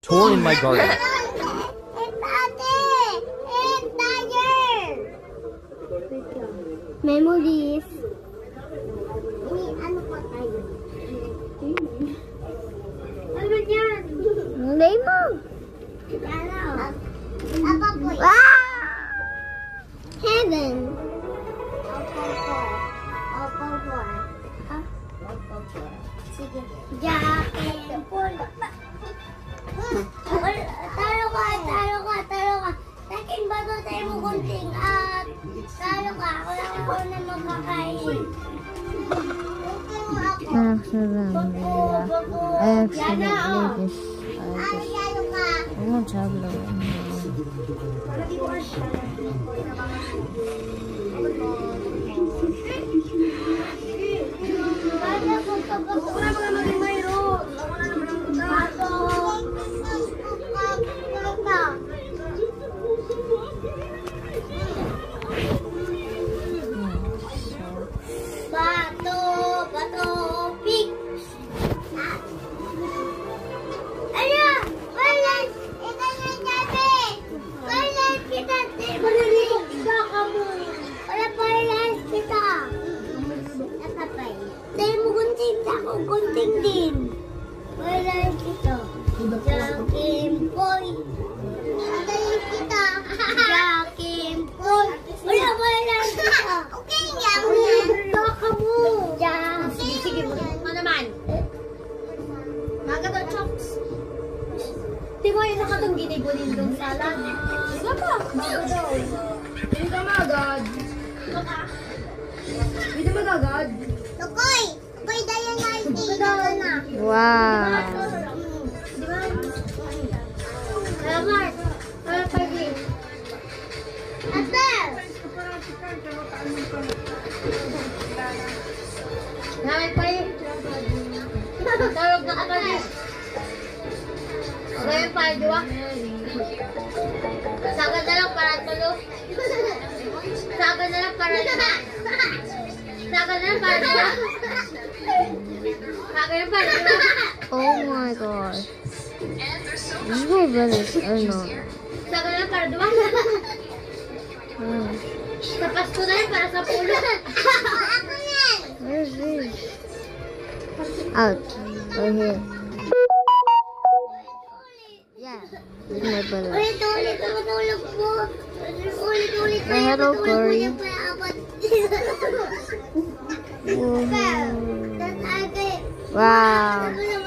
Tour in my garden. Memories. Ano pa tayo? Ano ba yan? Malay mo. Ano? Apa po? Heaven. Sige. Jacket. Talo ka. Takin ba ito tayo mo kunting at talo ka. Ako lang ako na magkakain. Gunting din. Wala kita. Jakim boy. Wala kita. Jakim boy. Wala kita. Okay yan. Baka mo. Sige. Ano naman? Nakatong chops. Di ba yung nakatong ginigulin dong salad? Isa pa. Bago daw. Hindi ka magagad. Hindi magagad. Tukoy! Tukoy dahil na hindi na. Wow. Salamat. Salamat pagi. Ate! Salamat pagi. Tawag na ka pagi. Okay pa, di ba? Sagad na lang para tulog. Sagad na lang para tulog. Sagad na lang para tulog. Sagad na para tulog. Oh my gosh. This is my brother's or not? Sagad na lang para tulog. Sa Pasko na yan para sa pulo. Ako yan! Where is this? Out. Right here. Yeah. This is my brother. Ulit, matulog po. Ulit. Hello, Cory. Wow. Wow.